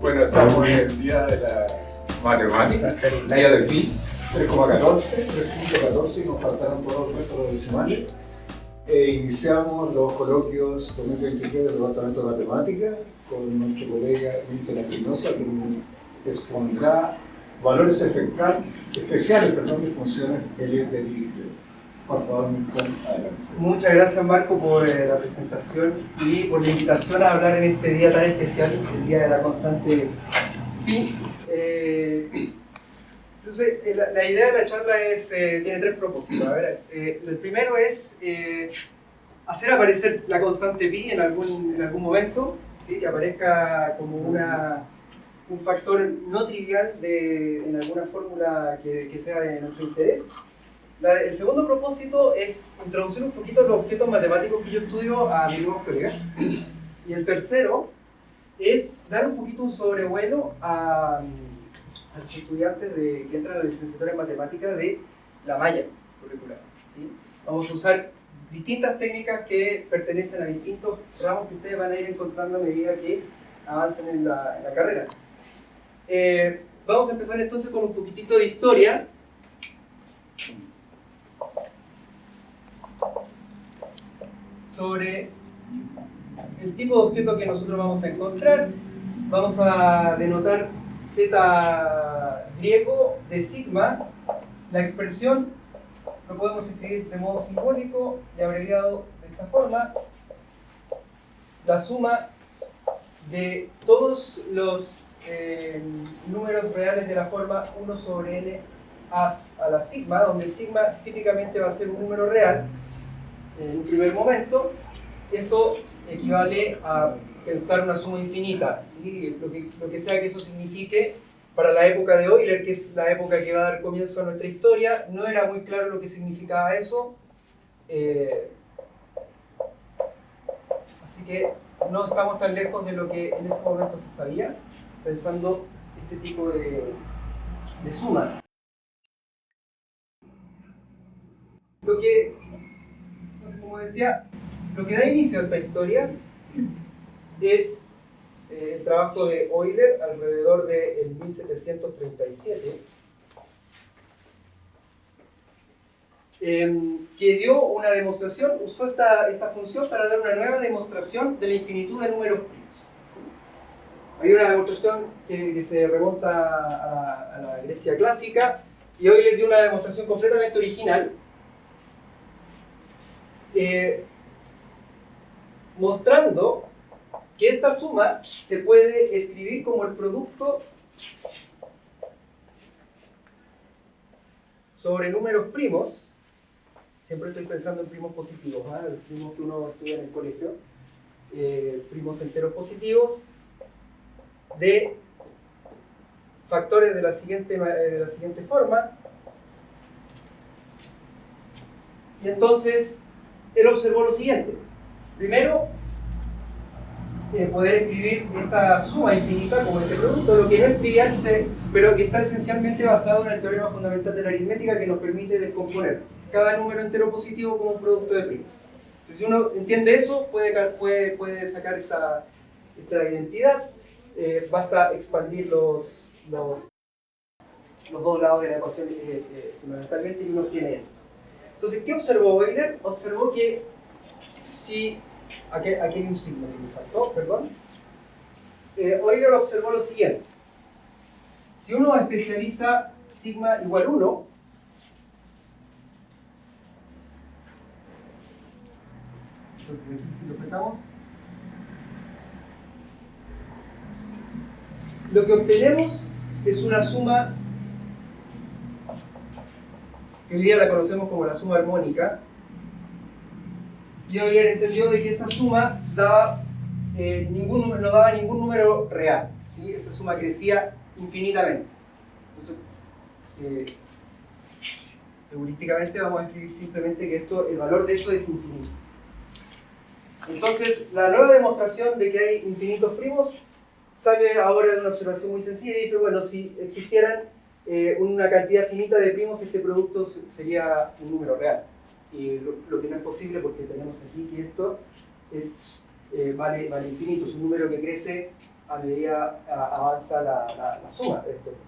Bueno, estamos en el día de la matemática, el día del pi, 3,14 y nos faltaron todos los métodos decimales. Iniciamos los coloquios 2023 del Departamento de Matemática con nuestro colega Milton Espinosa, que expondrá valores especiales de funciones Elliott de Dirichlet. Por favor, Milton, adelante. Muchas gracias, Marco, por la presentación y por la invitación a hablar en este día tan especial, el día de la constante pi. Entonces, la idea de la charla tiene tres propósitos. A ver, el primero es hacer aparecer la constante pi en algún momento, ¿sí? Que aparezca como un factor no trivial en alguna fórmula que sea de nuestro interés. El segundo propósito es introducir un poquito los objetos matemáticos que yo estudio a mis nuevos colegas. Y el tercero es dar un poquito un sobrevuelo a los estudiantes que entran a la licenciatura en matemáticas de la malla curricular, ¿sí? Vamos a usar distintas técnicas que pertenecen a distintos ramos que ustedes van a ir encontrando a medida que avancen en la carrera. Vamos a empezar entonces con un poquitito de historia. Sobre el tipo de objeto que nosotros vamos a encontrar. Vamos a denotar z griego de sigma. La expresión lo podemos escribir de modo simbólico y abreviado de esta forma. La suma de todos los números reales de la forma 1 sobre n a la sigma, donde sigma típicamente va a ser un número real en un primer momento. Esto equivale a pensar una suma infinita, ¿sí? Lo que sea que eso signifique para la época de Euler, que es la época que va a dar comienzo a nuestra historia. No era muy claro lo que significaba eso, así que no estamos tan lejos de lo que en ese momento se sabía, pensando este tipo de suma. Entonces, como decía, lo que da inicio a esta historia es el trabajo de Euler alrededor del 1737, que dio una demostración, usó esta función para dar una nueva demostración de la infinitud de números primos. Hay una demostración que se remonta a la Grecia clásica, y Euler dio una demostración completamente original, mostrando que esta suma se puede escribir como el producto sobre números primos. Siempre estoy pensando en primos positivos, ¿eh? Los primos que uno estudia en el colegio, primos enteros positivos de factores de la siguiente forma. Y entonces él observó lo siguiente. Primero, poder escribir esta suma infinita como este producto, lo que no es trivial, pero que está esencialmente basado en el teorema fundamental de la aritmética, que nos permite descomponer cada número entero positivo como un producto de primos. Entonces, si uno entiende eso, puede sacar esta identidad. Basta expandir los dos lados de la ecuación fundamentalmente y uno obtiene eso. Entonces, ¿qué observó Euler? Observó que si... Aquí hay un signo que me faltó, perdón. Euler observó lo siguiente. Si uno especializa sigma igual 1, entonces aquí si lo sacamos, lo que obtenemos es una suma que hoy día la conocemos como la suma armónica. Y Euler entendió de que esa suma no daba ningún número real, ¿sí? Esa suma crecía infinitamente. Entonces, heurísticamente vamos a escribir simplemente que el valor de eso es infinito. Entonces, la nueva demostración de que hay infinitos primos sale ahora de una observación muy sencilla y dice, bueno, si existieran una cantidad finita de primos, este producto sería un número real. Y lo que no es posible, porque tenemos aquí que esto vale infinito, es un número que crece a medida avanza la suma de estos números.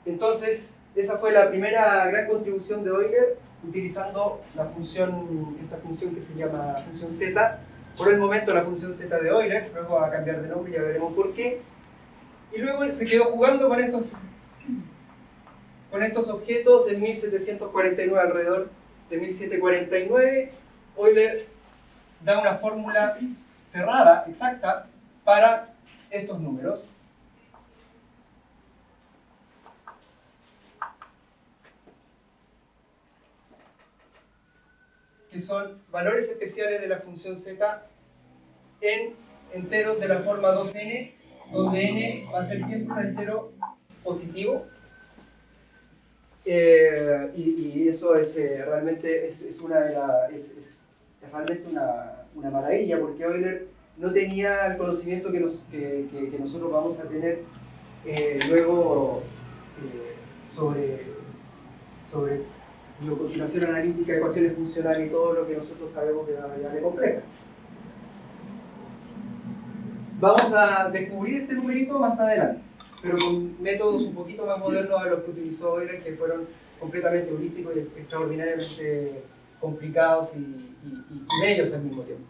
Entonces, esa fue la primera gran contribución de Euler, utilizando esta función que se llama función z. Por el momento la función z de Euler, luego va a cambiar de nombre y ya veremos por qué. Y luego él se quedó jugando con estos objetos en 1749, alrededor de 1749. Euler da una fórmula cerrada, exacta, para estos números. Que son valores especiales de la función z en enteros de la forma 2n, donde n va a ser siempre un entero positivo. Y eso es realmente realmente una maravilla, porque Euler no tenía el conocimiento que nosotros vamos a tener luego sobre continuación analítica, ecuaciones funcionales y todo lo que nosotros sabemos de la variable compleja. Vamos a descubrir este numerito más adelante, pero con métodos un poquito más modernos a los que utilizó Euler, que fueron completamente heurísticos y extraordinariamente complicados y bellos al mismo tiempo.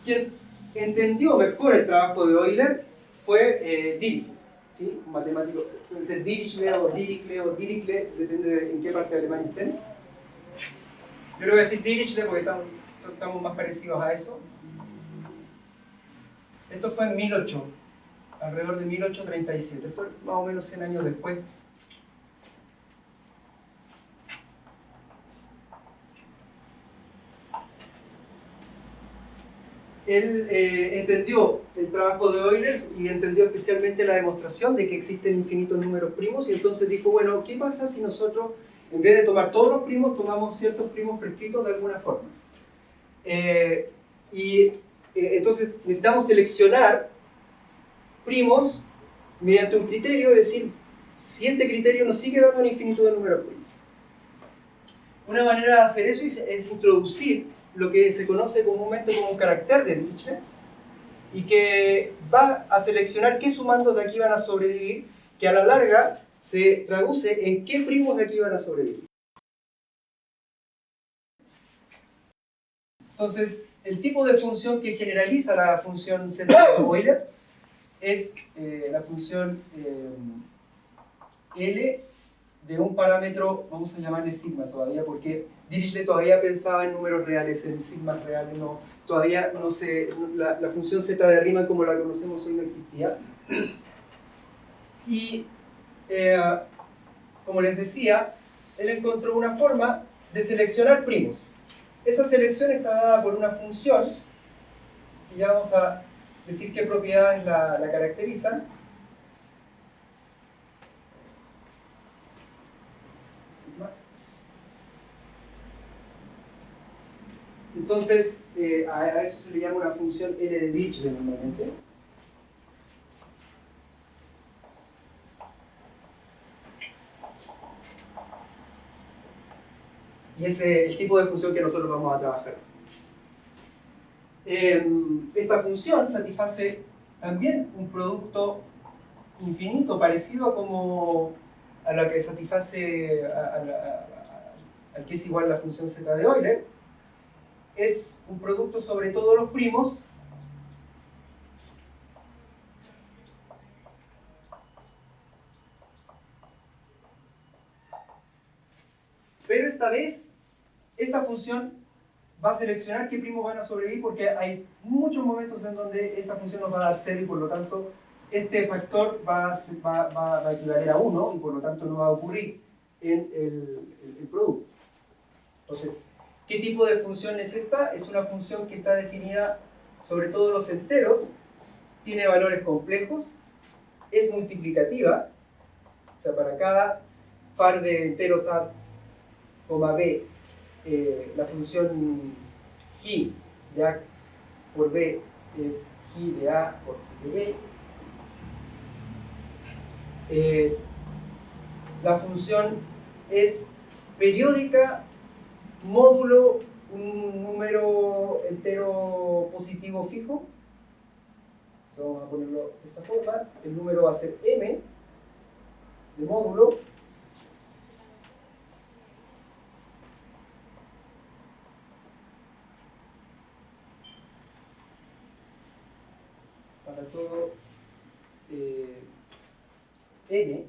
Quien entendió mejor el trabajo de Euler fue Dirichlet, ¿sí? Un matemático, puede ser Dirichlet o Dirichlet, depende de en qué parte de Alemania estén. Yo le voy a decir Dirichlet porque estamos más parecidos a eso. Esto fue en 1008, alrededor de 1837, fue más o menos 100 años después. Él entendió el trabajo de Euler y entendió especialmente la demostración de que existen infinitos números primos, y entonces dijo, bueno, ¿qué pasa si nosotros, en vez de tomar todos los primos, tomamos ciertos primos prescritos de alguna forma? Entonces necesitamos seleccionar primos mediante un criterio, es decir, si este criterio nos sigue dando un infinito de números primos. Una manera de hacer eso es introducir lo que se conoce comúnmente como un carácter de Dirichlet, y que va a seleccionar qué sumandos de aquí van a sobrevivir, que a la larga se traduce en qué primos de aquí van a sobrevivir. Entonces, el tipo de función que generaliza la función z de Euler es la función L de un parámetro, vamos a llamarle sigma todavía, porque Dirichlet todavía pensaba en números reales, en sigmas reales, todavía no la función z de Riemann como la conocemos hoy no existía. Y, como les decía, él encontró una forma de seleccionar primos. Esa selección está dada por una función, y ya vamos a decir qué propiedades la caracterizan. Entonces, a eso se le llama una función L de Dirichlet normalmente. Y es el tipo de función que nosotros vamos a trabajar. Esta función satisface también un producto infinito, parecido como a lo que satisface al que es igual la función z de Euler. Es un producto sobre todos los primos pero esta vez esta función va a seleccionar qué primos van a sobrevivir, porque hay muchos momentos en donde esta función nos va a dar 0 y por lo tanto este factor va a equivaler a 1 y por lo tanto no va a ocurrir en el producto. Entonces, ¿qué tipo de función es esta? Es una función que está definida sobre todos los enteros, tiene valores complejos, es multiplicativa, o sea, para cada par de enteros A, B, la función J de A por B es J de A por J de B. La función es periódica módulo un número entero positivo fijo, vamos a ponerlo de esta forma, el número va a ser m de módulo para todo n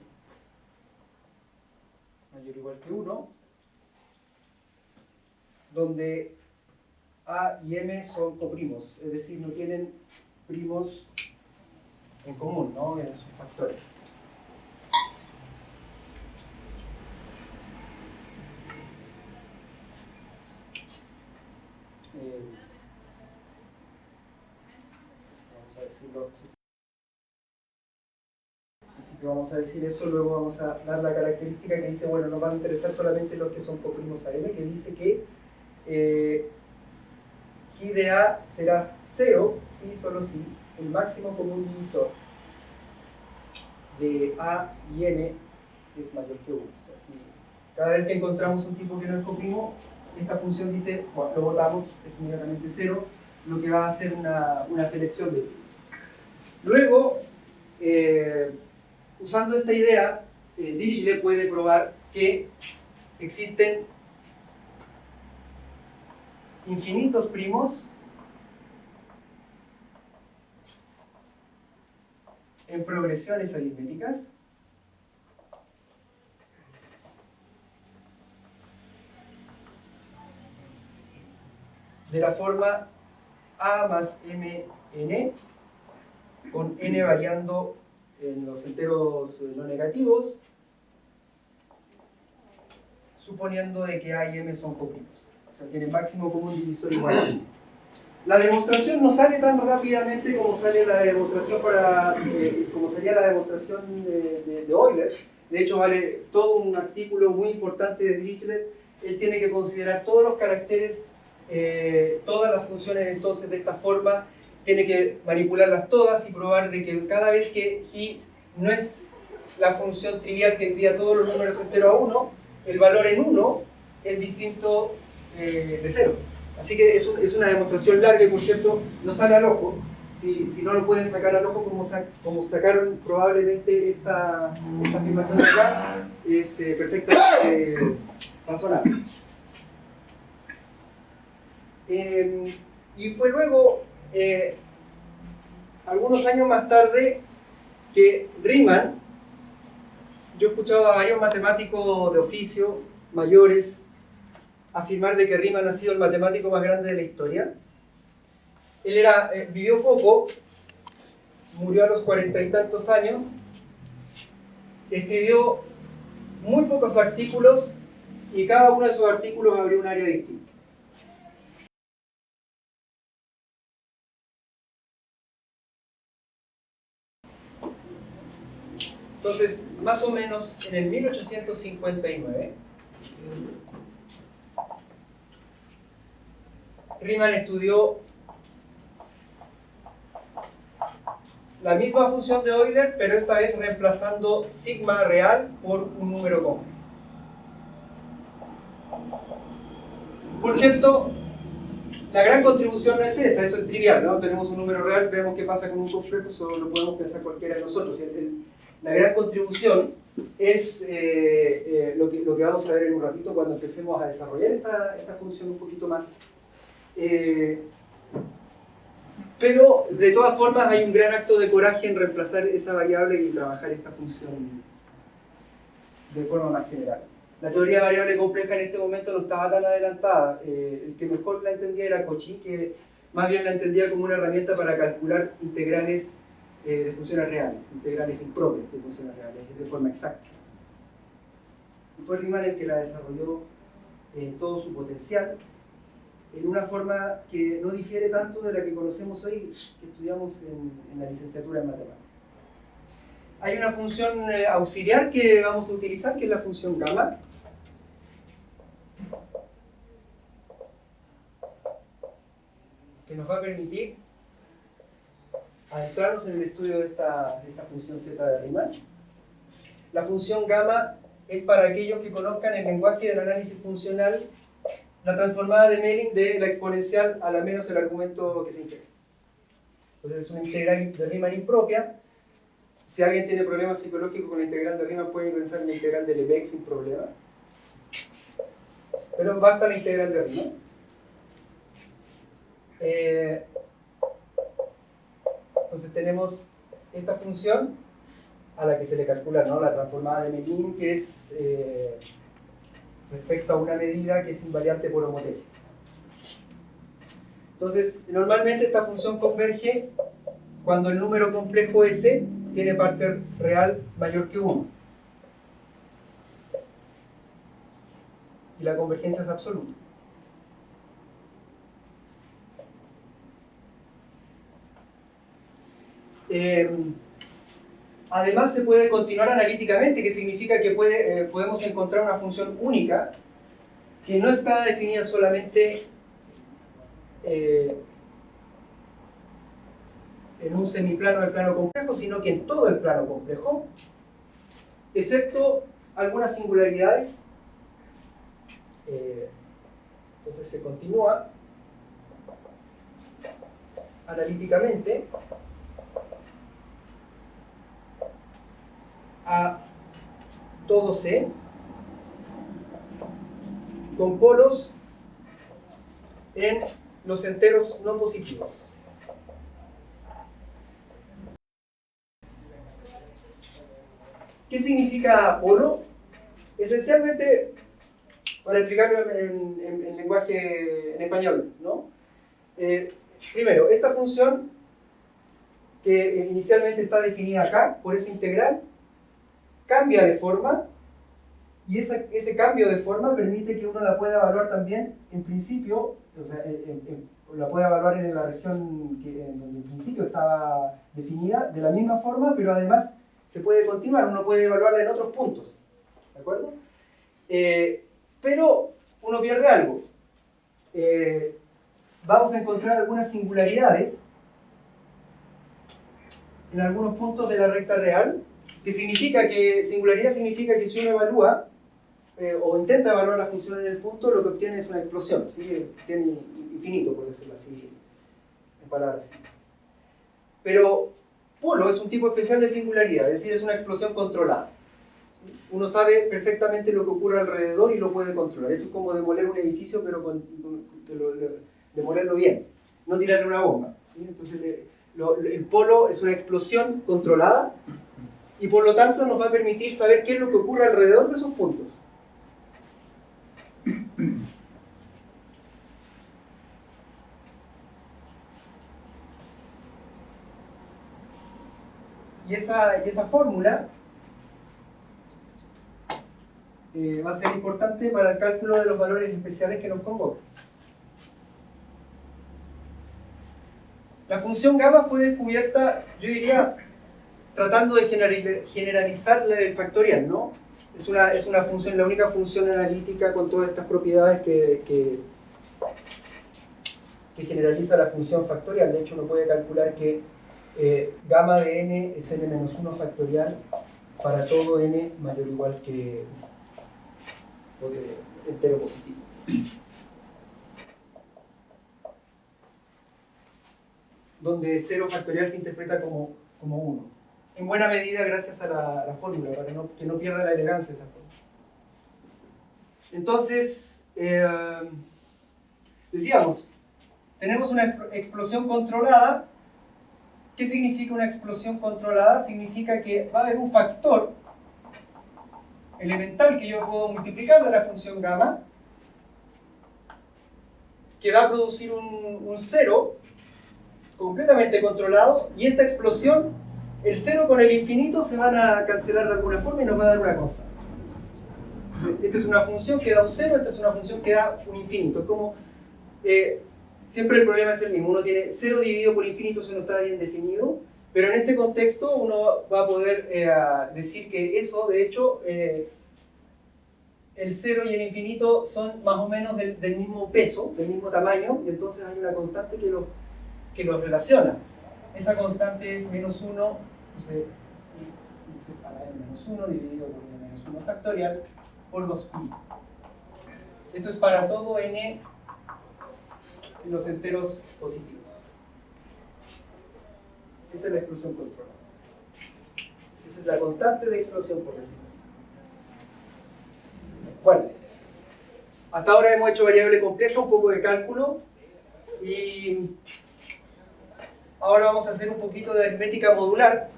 mayor o igual que 1, donde A y M son coprimos, es decir, no tienen primos en común, ¿no?, en sus factores. Vamos a decirlo. En principio vamos a decir eso, luego vamos a dar la característica que dice, bueno, nos van a interesar solamente los que son coprimos a M, que dice que J de A será 0 si, solo si, el máximo común divisor de A y N es mayor que 1. O sea, si cada vez que encontramos un tipo que no es coprimo, esta función dice, bueno, lo botamos, es inmediatamente 0, lo que va a hacer una selección de tipos. Luego, usando esta idea, Dirichlet puede probar que existen infinitos primos en progresiones aritméticas de la forma A más mn, con n variando en los enteros no negativos, suponiendo de que A y m son coprimos. O sea, tiene máximo común divisor igual a 1. La demostración no sale tan rápidamente como sale la demostración como sería la demostración de Euler. De hecho, vale todo un artículo muy importante de Dirichlet. Él tiene que considerar todos los caracteres, todas las funciones entonces de esta forma, tiene que manipularlas todas y probar de que cada vez que i no es la función trivial que envía todos los números enteros a 1, el valor en 1 es distinto de 0. Así que es una demostración larga y, por cierto, no sale al ojo. Si no lo pueden sacar al ojo como sacaron probablemente esta afirmación de acá, es perfectamente razonable. Y fue luego, algunos años más tarde, que Riemann, yo escuchaba a varios matemáticos de oficio, mayores, afirmar de que Riemann ha sido el matemático más grande de la historia. Él vivió poco, murió a los 40 y tantos años, escribió muy pocos artículos y cada uno de esos artículos abrió un área distinta. Entonces, más o menos en el 1859, Riemann estudió la misma función de Euler, pero esta vez reemplazando sigma real por un número común. Por cierto, la gran contribución no es esa, eso es trivial, ¿no? Tenemos un número real, vemos qué pasa con un complejo, eso lo podemos pensar cualquiera de nosotros. La gran contribución es lo que vamos a ver en un ratito cuando empecemos a desarrollar esta función un poquito más. Pero de todas formas hay un gran acto de coraje en reemplazar esa variable y trabajar esta función de forma más general. La teoría de variable compleja en este momento no estaba tan adelantada. El que mejor la entendía era Cauchy, que más bien la entendía como una herramienta para calcular integrales de funciones reales, integrales impropias de funciones reales, de forma exacta. Y fue Riemann el que la desarrolló en todo su potencial, en una forma que no difiere tanto de la que conocemos hoy, que estudiamos en la licenciatura en matemáticas. Hay una función auxiliar que vamos a utilizar, que es la función gamma, que nos va a permitir adentrarnos en el estudio de esta función z de Riemann. La función gamma es, para aquellos que conozcan el lenguaje del análisis funcional, la transformada de Mellin de la exponencial a la menos el argumento que se integra. Entonces es una integral de Riemann impropia. Si alguien tiene problemas psicológicos con la integral de Riemann, puede pensar en la integral de Lebesgue sin problema. Pero basta la integral de Riemann. Entonces tenemos esta función a la que se le calcula, ¿no?, la transformada de Mellin, que es respecto a una medida que es invariante por homotesia. Entonces, normalmente esta función converge cuando el número complejo S tiene parte real mayor que 1. Y la convergencia es absoluta. Además, se puede continuar analíticamente, que significa que podemos encontrar una función única que no está definida solamente en un semiplano del plano complejo, sino que en todo el plano complejo, excepto algunas singularidades. Entonces se continúa analíticamente a todo C con polos en los enteros no positivos. ¿Qué significa polo? Esencialmente, para explicarlo en lenguaje en español, ¿no? Primero, esta función que inicialmente está definida acá por esa integral cambia de forma, y ese cambio de forma permite que uno la pueda evaluar también en principio, o sea, la pueda evaluar en la región en donde en principio estaba definida de la misma forma, pero además se puede continuar, uno puede evaluarla en otros puntos, ¿de acuerdo? Pero uno pierde algo. Vamos a encontrar algunas singularidades en algunos puntos de la recta real, singularidad significa que si uno evalúa o intenta evaluar la función en el punto, lo que obtiene es una explosión, ¿sí? Que tiene infinito, por decirlo así, en palabras simples. Pero polo es un tipo especial de singularidad, es decir, es una explosión controlada. Uno sabe perfectamente lo que ocurre alrededor y lo puede controlar. Esto es como demoler un edificio, pero demolerlo bien, no tirarle una bomba, ¿sí? Entonces el polo es una explosión controlada y por lo tanto nos va a permitir saber qué es lo que ocurre alrededor de esos puntos. Y esa fórmula va a ser importante para el cálculo de los valores especiales que nos convocan. La función gamma fue descubierta, yo diría, tratando de generalizar el factorial, ¿no? Es una función, la única función analítica con todas estas propiedades que generaliza la función factorial. De hecho, uno puede calcular que gamma de n es n-1 factorial para todo n mayor o igual que entero positivo. Donde 0 factorial se interpreta como 1. En buena medida gracias a la fórmula, para que no pierda la elegancia esa fórmula. Entonces, decíamos, tenemos una explosión controlada. ¿Qué significa una explosión controlada? Significa que va a haber un factor elemental que yo puedo multiplicar de la función gamma, que va a producir un 0 completamente controlado, y esta explosión, el 0 con el infinito se van a cancelar de alguna forma y nos va a dar una constante. Esta es una función que da un 0, esta es una función que da un infinito. Es como, siempre el problema es el mismo, uno tiene 0 dividido por infinito si uno está bien definido, pero en este contexto uno va a poder decir que eso, de hecho, el 0 y el infinito son más o menos del mismo peso, del mismo tamaño, y entonces hay una constante que los relaciona. Esa constante es menos 1, entonces para n menos 1 dividido por n menos 1 factorial por 2pi. Esto es para todo n en los enteros positivos. Esa es la explosión controlada. Esa es la constante de explosión, por decirlo así. Bueno, hasta ahora hemos hecho variable compleja, un poco de cálculo, y ahora vamos a hacer un poquito de aritmética modular.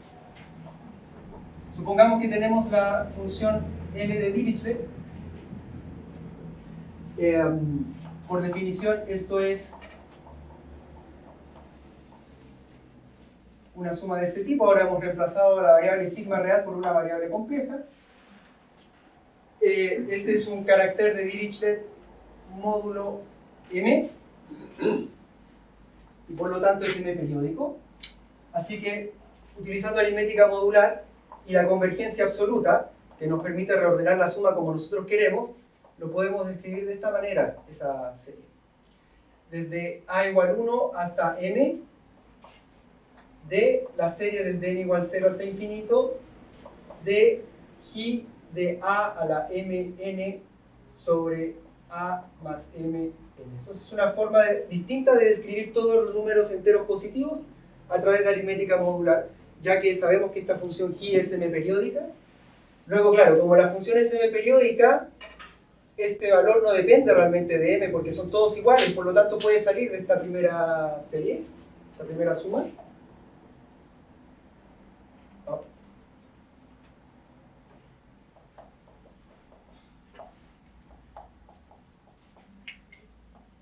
Supongamos que tenemos la función L de Dirichlet. Por definición, esto es una suma de este tipo. Ahora hemos reemplazado la variable sigma real por una variable compleja. Este es un carácter de Dirichlet módulo M, y por lo tanto es M periódico. Así que, utilizando aritmética modular y la convergencia absoluta, que nos permite reordenar la suma como nosotros queremos, lo podemos describir de esta manera, esa serie. Desde a igual 1 hasta m, de la serie desde n igual 0 hasta infinito, de j de a a la mn sobre a más mn. Entonces es una forma distinta de describir todos los números enteros positivos a través de aritmética modular, ya que sabemos que esta función j es m periódica. Luego, claro, como la función es m periódica, este valor no depende realmente de m porque son todos iguales, por lo tanto puede salir de esta primera serie, esta primera suma.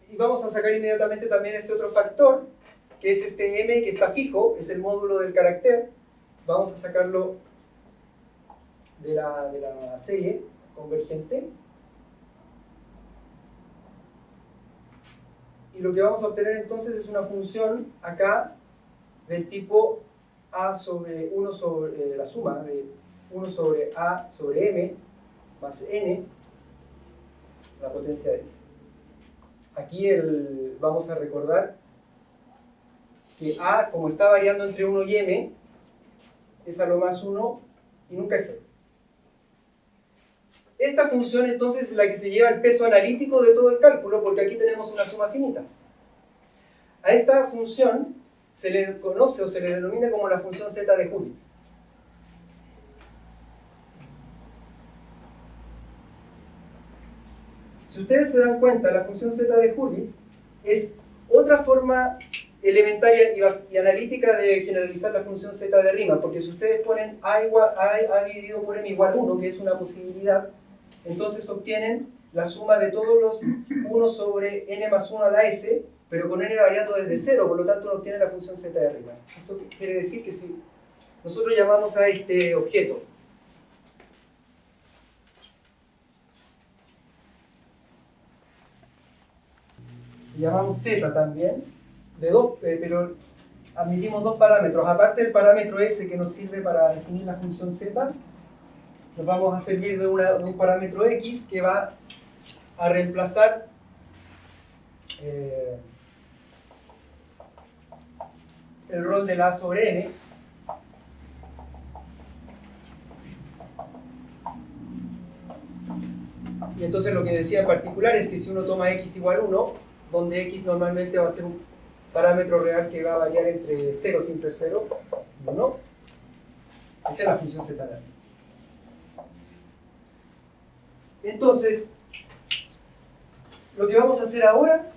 Y vamos a sacar inmediatamente también este otro factor, que es este m que está fijo, es el módulo del carácter. Vamos a sacarlo de la serie convergente. Y lo que vamos a obtener entonces es una función acá del tipo a sobre 1 sobre la suma de 1 sobre a sobre m más n, la potencia de s. Aquí vamos a recordar que a, como está variando entre 1 y m, es a lo más 1 y nunca es 0. Esta función entonces es la que se lleva el peso analítico de todo el cálculo, porque aquí tenemos una suma finita. A esta función se le conoce o se le denomina como la función z de Hurwitz. Si ustedes se dan cuenta, la función z de Hurwitz es otra forma elementaria y analítica de generalizar la función z de Riemann, porque si ustedes ponen a dividido por m igual 1, que es una posibilidad, entonces obtienen la suma de todos los 1 sobre n más 1 a la s, pero con n variando desde 0, por lo tanto uno obtiene la función z de Riemann. Esto quiere decir que si nosotros llamamos a este objeto llamamos z también, pero admitimos dos parámetros. Aparte del parámetro s que nos sirve para definir la función z, nos vamos a servir de un parámetro x que va a reemplazar el rol de la a sobre n. Y entonces lo que decía en particular es que si uno toma x igual 1, donde x normalmente va a ser un parámetro real que va a variar entre 0 sin ser 0 y 1, esta es la función z. Entonces, lo que vamos a hacer ahora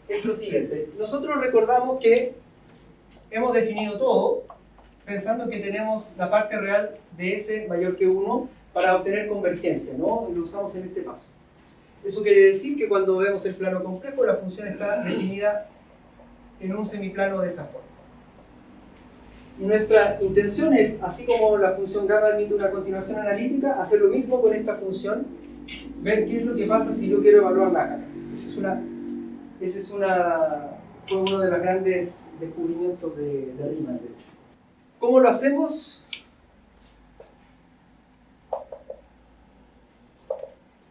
es lo siguiente. Nosotros recordamos que hemos definido todo pensando que tenemos la parte real de s mayor que 1 para obtener convergencia, ¿no? Lo usamos en este paso. Eso quiere decir que cuando vemos el plano complejo, la función está definida en un semiplano de esa forma. Y nuestra intención es, así como la función gamma admite una continuación analítica, hacer lo mismo con esta función, ver qué es lo que pasa si yo quiero evaluar la gamma. Fue uno de los grandes descubrimientos de Riemann, de hecho. ¿Cómo lo hacemos?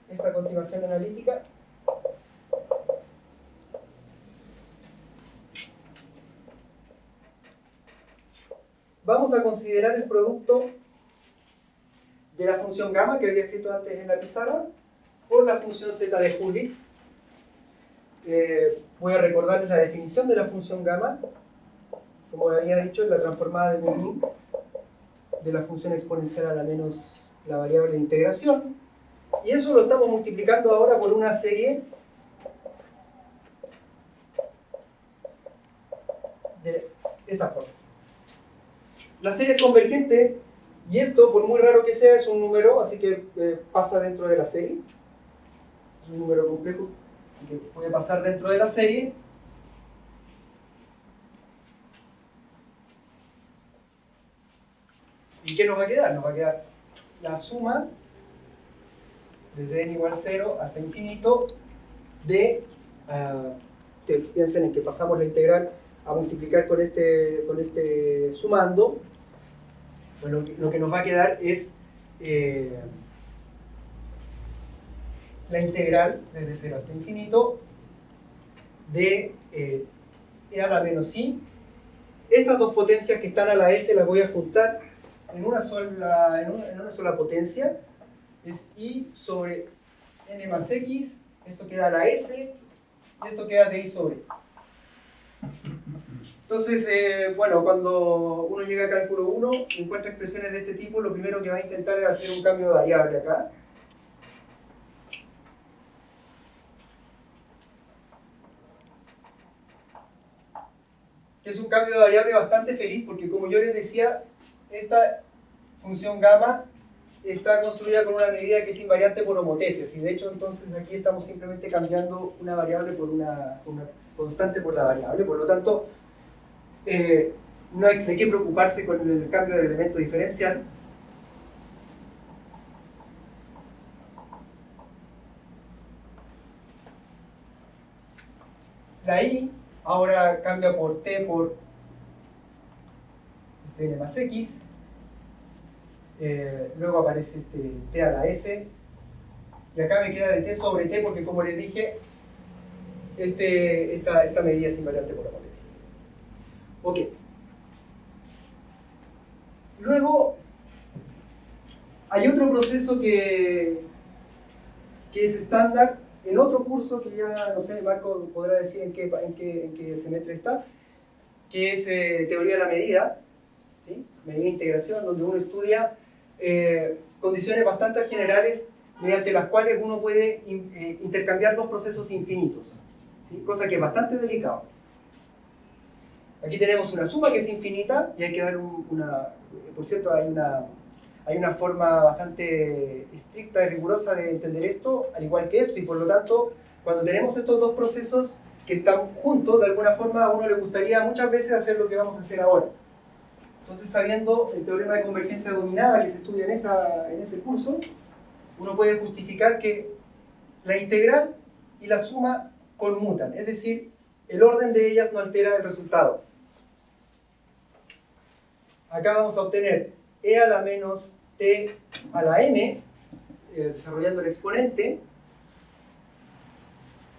Esta continuación analítica. Vamos a considerar el producto de la función gamma que había escrito antes en la pizarra por la función z de Hurwitz. Voy a recordarles la definición de la función gamma. como había dicho, es la transformada de Moulin de la función exponencial a la menos la variable de integración. Y eso lo estamos multiplicando ahora por una serie de esa forma. La serie es convergente, y esto, por muy raro que sea, es un número, así que pasa dentro de la serie. Es un número complejo, así que puede pasar dentro de la serie. ¿Y qué nos va a quedar? Nos va a quedar la suma desde n igual 0 hasta infinito de, que piensen en que pasamos la integral a multiplicar con este sumando. Bueno, lo que nos va a quedar es la integral desde 0 hasta infinito de e a la menos i. Estas dos potencias que están a la s las voy a juntar en una sola potencia. Es i sobre n más x, esto queda a la s, y esto queda de i sobre. Entonces, bueno, cuando uno llega a cálculo 1, encuentra expresiones de este tipo, lo primero que va a intentar es hacer un cambio de variable acá. Que es un cambio de variable bastante feliz, porque como yo les decía, esta función gamma está construida con una medida que es invariante por homotesis, y de hecho entonces aquí estamos simplemente cambiando una variable por una constante por la variable, por lo tanto no hay de qué preocuparse con el cambio del elemento diferencial. La i ahora cambia por t por este n más x. Luego aparece este t a la s, y acá me queda de t sobre t porque, como les dije, esta medida es invariante por homotesis. Ok. Luego hay otro proceso que es estándar en otro curso que ya, no sé, Marco podrá decir en qué semestre está, que es teoría de la medida, ¿sí? Medida de integración, donde uno estudia condiciones bastante generales mediante las cuales uno puede intercambiar dos procesos infinitos, ¿sí? Cosa que es bastante delicado. Aquí tenemos una suma que es infinita y hay que dar por cierto, hay una forma bastante estricta y rigurosa de entender esto, al igual que esto, y por lo tanto, cuando tenemos estos dos procesos que están juntos, de alguna forma a uno le gustaría muchas veces hacer lo que vamos a hacer ahora. Entonces, sabiendo el teorema de convergencia dominada que se estudia en ese curso, uno puede justificar que la integral y la suma conmutan, es decir, el orden de ellas no altera el resultado. Acá vamos a obtener e a la menos t a la n, desarrollando el exponente.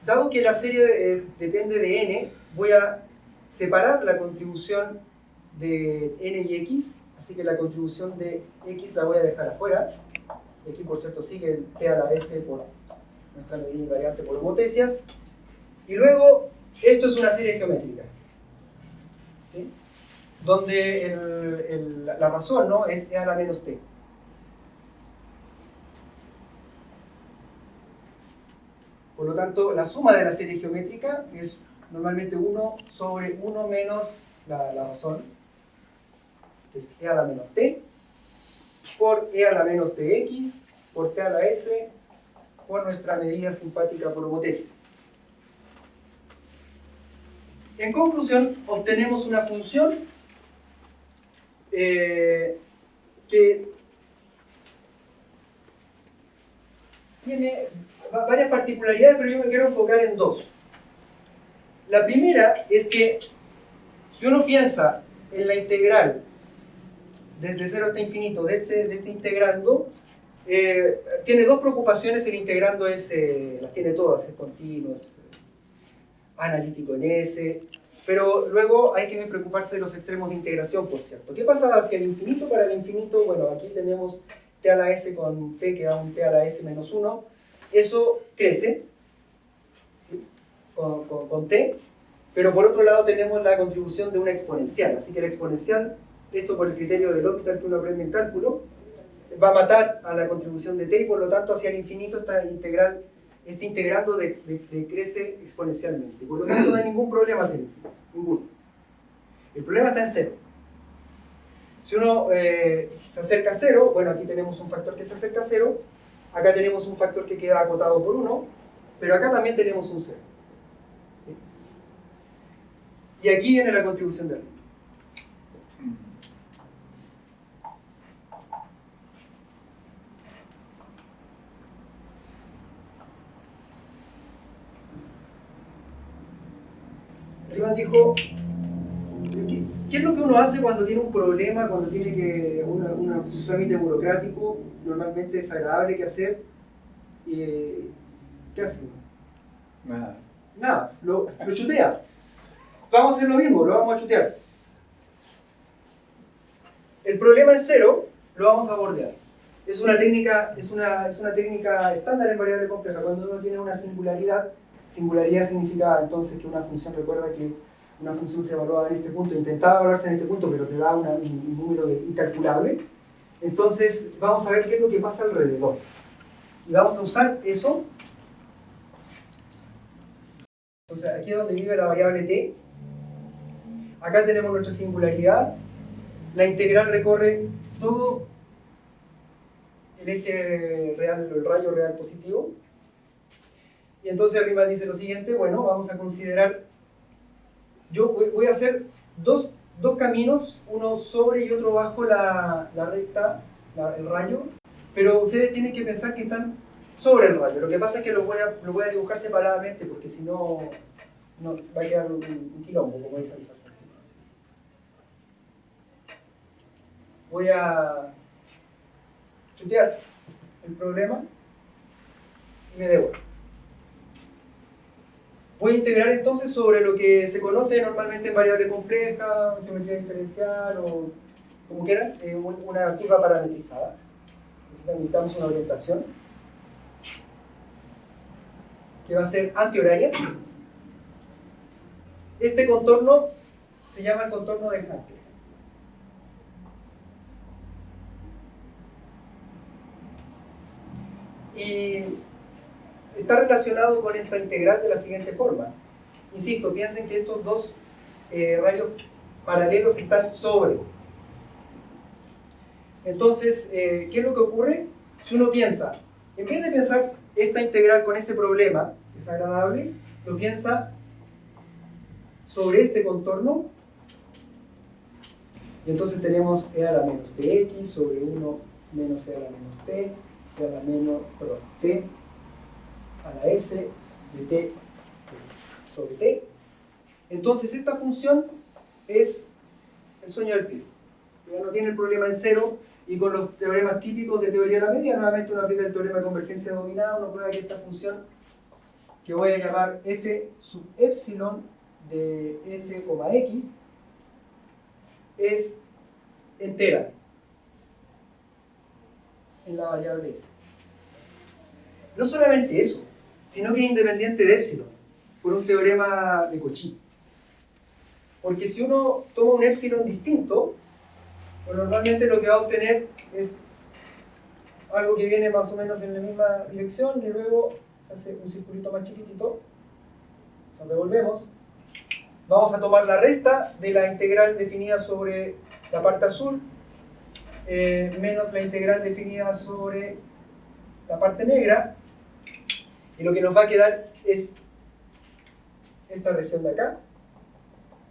Dado que la serie depende de n, voy a separar la contribución de n y x, así que la contribución de x la voy a dejar afuera. Y aquí, por cierto, sigue el t a la s por nuestra medida invariante por homotesias. Y luego, esto es una serie geométrica, ¿sí? Donde la razón, ¿no?, es e a la menos t. Por lo tanto, la suma de la serie geométrica es normalmente 1 sobre 1 menos la razón, que es e a la menos t, por e a la menos tx, por t a la s, por nuestra medida simpática por homotesis. En conclusión, obtenemos una función que tiene varias particularidades, pero yo me quiero enfocar en dos. La primera es que si uno piensa en la integral desde 0 hasta infinito de este integrando, tiene dos preocupaciones. El integrando las tiene todas, es continuo, es analítico en S, pero luego hay que preocuparse de los extremos de integración, por cierto. ¿Qué pasa hacia el infinito? Para el infinito, bueno, aquí tenemos t a la s con t, que da un t a la s menos 1. Eso crece, ¿sí?, con t, pero por otro lado tenemos la contribución de una exponencial, así que la exponencial, esto por el criterio del L'Hopital que uno aprende en cálculo, va a matar a la contribución de t y por lo tanto hacia el infinito este integrando decrece exponencialmente. Por lo tanto no hay ningún problema hacia el infinito, ninguno. El problema está en cero. Si uno se acerca a cero, bueno, aquí tenemos un factor que se acerca a cero, acá tenemos un factor que queda acotado por 1, pero acá también tenemos un cero. ¿Sí? Y aquí viene la contribución de Riemann. Riemann dijo, ¿qué es lo que uno hace cuando tiene un problema, cuando tiene que un trámite burocrático, normalmente desagradable que hacer? ¿Qué hace? Nada. Nada, lo chutea. Vamos a hacer lo mismo, lo vamos a chutear. El problema en cero lo vamos a bordear. Es una técnica estándar en variable compleja. Cuando uno tiene una singularidad significa entonces que una función, recuerda que una función se evaluaba en este punto, intentaba evaluarse en este punto, pero te da un número incalculable. Entonces vamos a ver qué es lo que pasa alrededor. Y vamos a usar eso. Entonces aquí es donde vive la variable t. Acá tenemos nuestra singularidad. La integral recorre todo el eje real, el rayo real positivo. Y entonces Riemann dice lo siguiente, bueno, vamos a considerar, yo voy a hacer dos caminos, uno sobre y otro bajo la recta, el rayo, pero ustedes tienen que pensar que están sobre el rayo. Lo que pasa es que lo voy a dibujar separadamente, porque si no, va a quedar un quilombo, como dice el factor. Voy a chutear el problema y me devuelvo. Voy a integrar entonces sobre lo que se conoce normalmente en variable compleja, geometría diferencial o como quieran, una curva parametrizada. Entonces necesitamos una orientación que va a ser antihoraria. Este contorno se llama el contorno de Hankel. Y está relacionado con esta integral de la siguiente forma. Insisto, piensen que estos dos rayos paralelos están sobre. Entonces, ¿qué es lo que ocurre? Si uno piensa, en vez de pensar esta integral con ese problema desagradable, lo piensa sobre este contorno. Y entonces tenemos e a la menos tx sobre 1 menos e a la menos t, e a la menos, perdón, t a la s de t sobre t. Entonces esta función es el sueño del pi. Ya no tiene el problema en cero, y con los teoremas típicos de teoría de la media, nuevamente uno aplica el teorema de convergencia dominada, uno prueba que esta función, que voy a llamar f sub epsilon de s, x, es entera en la variable s. No solamente eso, sino que es independiente de epsilon, por un teorema de Cauchy. Porque si uno toma un epsilon distinto, pues normalmente lo que va a obtener es algo que viene más o menos en la misma dirección y luego se hace un circulito más chiquitito, nos devolvemos. Vamos a tomar la resta de la integral definida sobre la parte azul menos la integral definida sobre la parte negra, y lo que nos va a quedar es esta región de acá,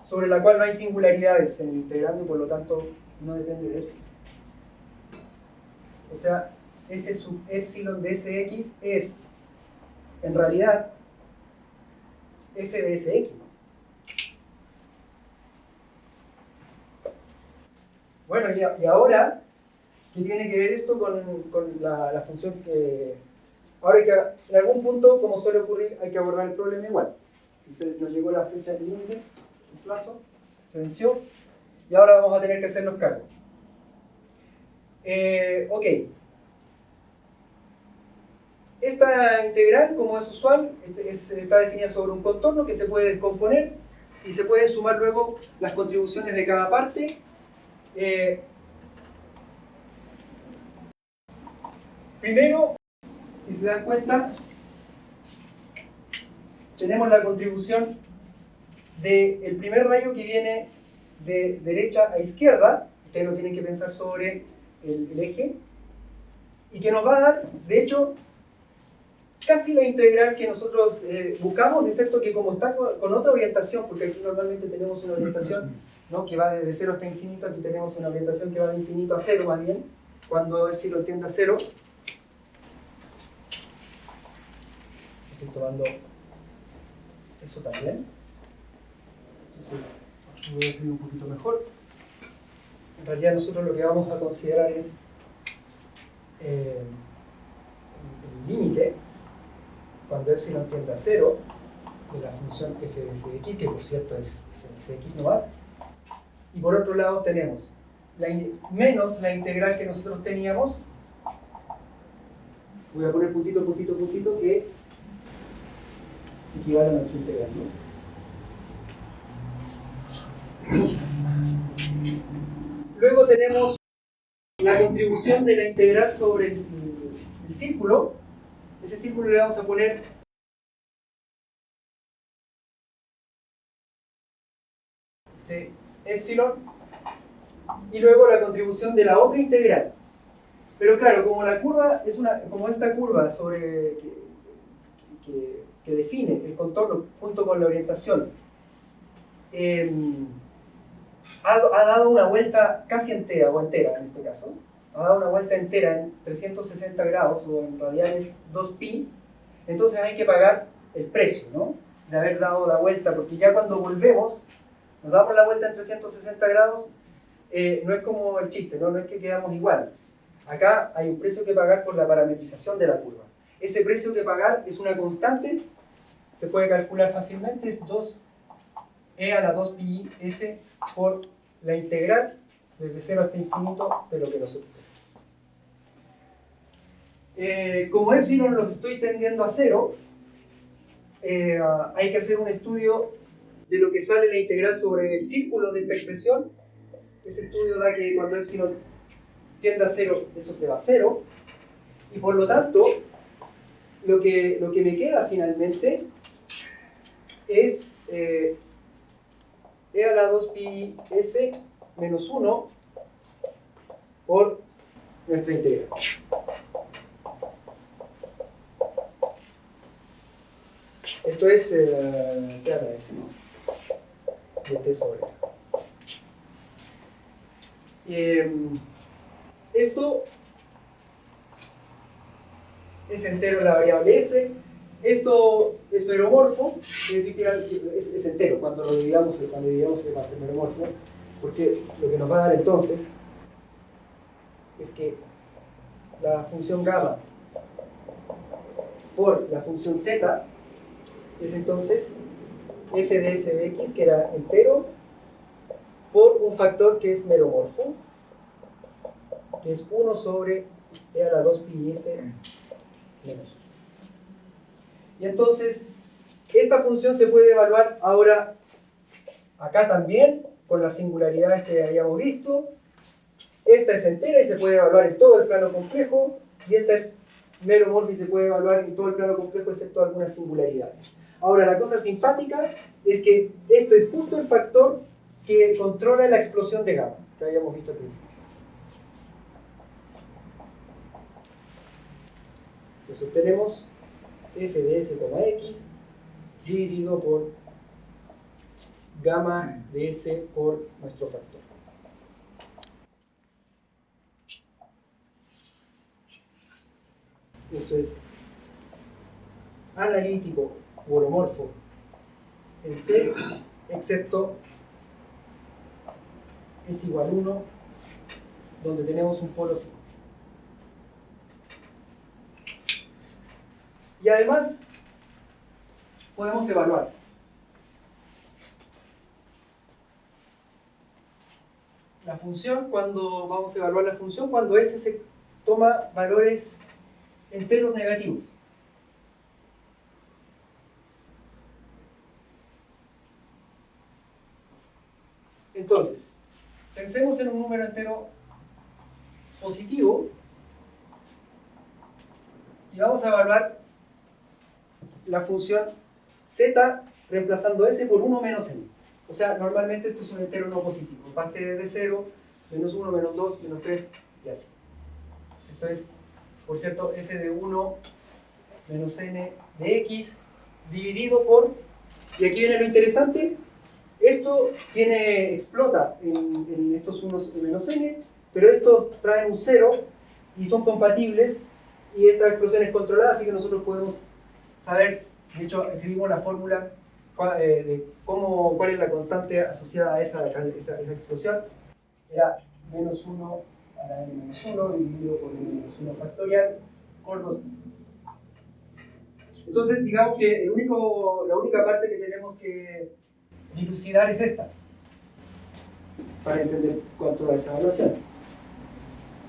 sobre la cual no hay singularidades en el integrando y por lo tanto no depende de epsilon. O sea, f sub epsilon de sx es en realidad f de sx. Bueno, y ahora, ¿qué tiene que ver esto con la función que... Ahora en algún punto, como suele ocurrir, hay que abordar el problema igual. Nos llegó la fecha del límite, el plazo, se venció, y ahora vamos a tener que hacernos cargo. Ok. Esta integral, como es usual, está definida sobre un contorno que se puede descomponer y se pueden sumar luego las contribuciones de cada parte. Primero, si se dan cuenta, tenemos la contribución del primer rayo que viene de derecha a izquierda. Ustedes lo tienen que pensar sobre el eje, y que nos va a dar, de hecho, casi la integral que nosotros buscamos, excepto que como está con otra orientación, porque aquí normalmente tenemos una orientación, ¿no?, que va desde 0 hasta infinito, aquí tenemos una orientación que va de infinito a 0 más bien, cuando epsilon tiende a 0. Estoy tomando eso también. Entonces, voy a escribir un poquito mejor. En realidad nosotros lo que vamos a considerar es el límite cuando epsilon tiende a 0 de la función f de c de x, que por cierto es f de c de x nomás. Y por otro lado tenemos menos la integral que nosotros teníamos. Voy a poner puntito, puntito, puntito, que equivale a nuestra integral, ¿no? Luego tenemos la contribución de la integral sobre el círculo. Ese círculo le vamos a poner C epsilon, y luego la contribución de la otra integral. Pero claro, como la curva es como esta curva sobre que define el contorno junto con la orientación, ha dado una vuelta casi entera, o entera en este caso, ha dado una vuelta entera en 360 grados, o en radianes 2pi, entonces hay que pagar el precio, ¿no?, de haber dado la vuelta, porque ya cuando volvemos, nos damos la vuelta en 360 grados, no es como el chiste, ¿no? No es que quedamos igual. Acá hay un precio que pagar por la parametrización de la curva. Ese precio que pagar es una constante, se puede calcular fácilmente, es 2e a la 2pi s por la integral desde 0 hasta infinito de lo que nosotros tenemos. Como epsilon lo estoy tendiendo a 0, hay que hacer un estudio de lo que sale la integral sobre el círculo de esta expresión. Ese estudio da que cuando epsilon tiende a 0, eso se va a 0, y por lo tanto, lo que me queda finalmente es e a la 2pi s menos 1 por nuestra integral. Esto es, ¿qué habla de eso? De t sobre a. Esto es entero la variable s. Esto es meromorfo, es decir, que es entero. Cuando lo dividamos, va a ser meromorfo, porque lo que nos va a dar entonces es que la función gamma por la función z es entonces f de s de x, que era entero, por un factor que es meromorfo, que es 1 sobre e a la 2pi s menos 1. Y entonces, esta función se puede evaluar ahora acá también, con las singularidades que habíamos visto. Esta es entera y se puede evaluar en todo el plano complejo, y esta es meromorfa y se puede evaluar en todo el plano complejo excepto algunas singularidades. Ahora, la cosa simpática es que esto es justo el factor que controla la explosión de gamma, que habíamos visto al principio. Entonces obtenemos f de s, x dividido por gamma de s por nuestro factor. Esto es analítico u holomorfo en C, excepto es igual a 1, donde tenemos un polo 5. Y además, podemos evaluar. La función, cuando vamos a evaluar la función, cuando S se toma valores enteros negativos. Entonces, pensemos en un número entero positivo y vamos a evaluar la función z reemplazando s por 1 menos n. O sea, normalmente esto es un entero no positivo. Parte de 0, menos 1, menos 2, menos 3 y así. Esto es, por cierto, f de 1 menos n de x dividido por, y aquí viene lo interesante, esto explota en estos 1 menos n, pero estos traen un 0 y son compatibles y esta explosión es controlada, así que nosotros podemos saber, de hecho escribimos la fórmula de cuál es la constante asociada a esa explosión. Era menos 1 a la n menos 1 dividido por n menos 1 factorial por 2. Entonces, digamos que la única parte que tenemos que dilucidar es esta, para entender cuánto da esa evaluación.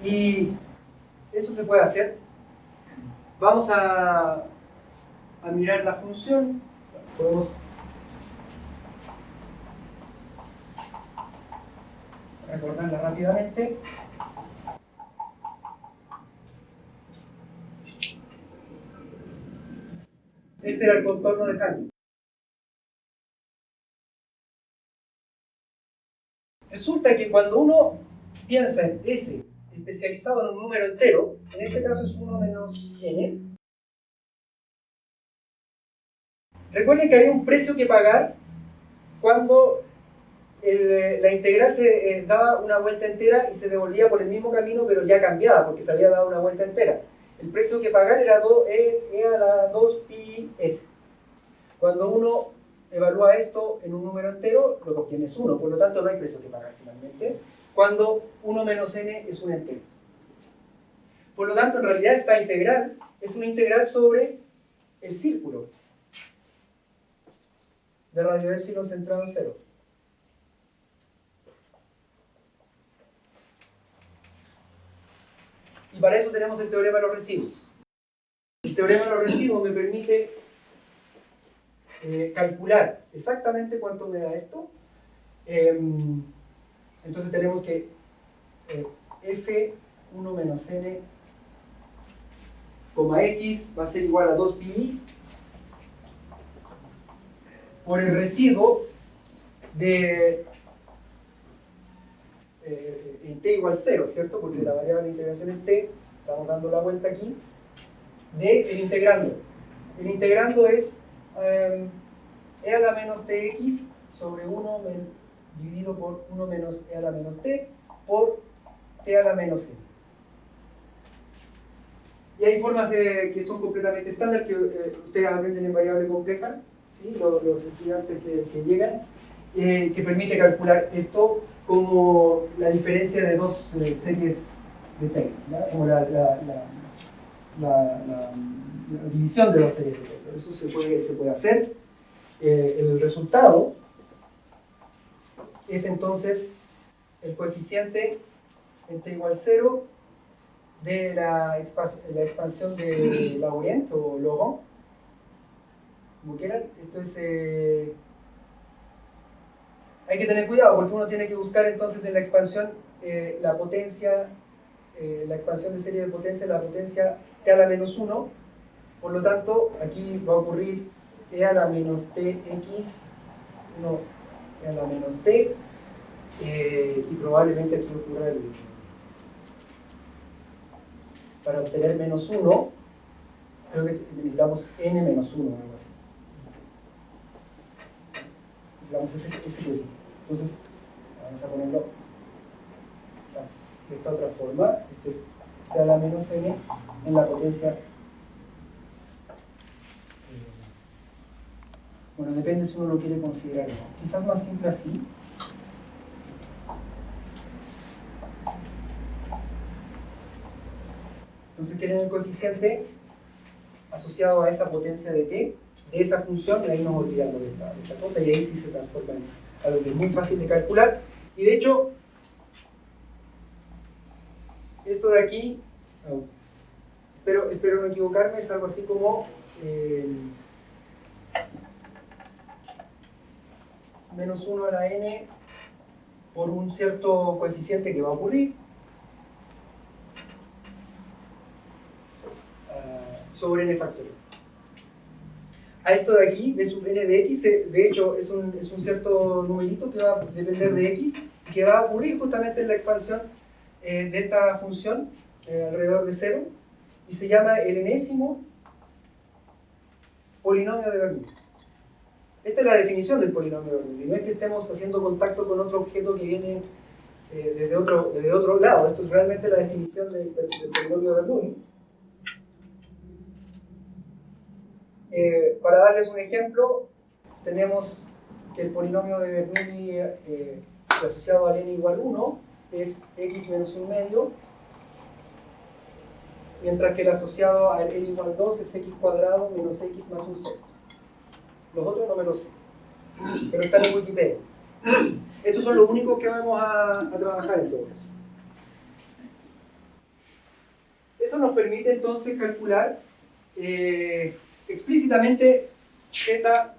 Y eso se puede hacer. Vamos a mirar la función. Podemos recordarla rápidamente. Este era el contorno de cambio. Resulta que cuando uno piensa en S especializado en un número entero, en este caso es 1 menos n, recuerden que había un precio que pagar cuando la integral se daba una vuelta entera y se devolvía por el mismo camino, pero ya cambiada, porque se había dado una vuelta entera. El precio que pagar era e a la 2pi s. Cuando uno evalúa esto en un número entero, lo que obtiene es 1, por lo tanto no hay precio que pagar finalmente, cuando 1 menos n es un entero. Por lo tanto, en realidad esta integral es una integral sobre el círculo de radio epsilon centrado en 0. Y para eso tenemos el teorema de los residuos. El teorema de los residuos me permite calcular exactamente cuánto me da esto. Entonces tenemos que f1 menos n, x va a ser igual a 2pi por el residuo de en t igual 0, ¿cierto? Porque la variable de integración es t, estamos dando la vuelta aquí, de el integrando. El integrando es e a la menos tx sobre 1 dividido por 1 menos e a la menos t por t a la menos n. Y hay formas que son completamente estándar, que ustedes aprenden en variable compleja, ¿sí? Los estudiantes que llegan, que permite calcular esto como la diferencia de dos series de Taylor, ¿no? Como la división de dos series de Taylor. Eso se puede hacer. El resultado es entonces el coeficiente en t igual 0 de la expansión de Laurent o Laurent, como quieran. Esto es hay que tener cuidado porque uno tiene que buscar entonces en la expansión la potencia, la expansión de serie de potencia, la potencia t a la menos 1. Por lo tanto, aquí va a ocurrir e a la menos tx, no, e a la menos t, y probablemente aquí ocurra para obtener menos 1, creo que necesitamos n menos 1 o algo así. Necesitamos ese coeficiente. Entonces, vamos a ponerlo de esta otra forma. Este es t a la menos n en la potencia. Bueno, depende si uno lo quiere considerar. Quizás más simple así. Entonces quieren el coeficiente asociado a esa potencia de t, de esa función, y ahí nos olvidamos de esta cosa, y ahí sí se transforma en algo que es muy fácil de calcular. Y de hecho, esto de aquí, espero no equivocarme, es algo así como menos 1 a la n por un cierto coeficiente que va a ocurrir sobre n factorial. A esto de aquí, b sub n de x, de hecho es un cierto numerito que va a depender de x, que va a ocurrir justamente en la expansión de esta función alrededor de 0, y se llama el enésimo polinomio de Bernoulli. Esta es la definición del polinomio de Bernoulli. No es que estemos haciendo contacto con otro objeto que viene desde otro lado. Esto es realmente la definición del polinomio de Bernoulli. Para darles un ejemplo, tenemos que el polinomio de Bernoulli asociado al n igual 1 es x menos 1 medio, mientras que el asociado al n igual 2 es x cuadrado menos x más 1 sexto. Los otros no me los sé, pero están en Wikipedia. Estos son los únicos que vamos a trabajar en todo caso. Eso nos permite entonces calcular explícitamente z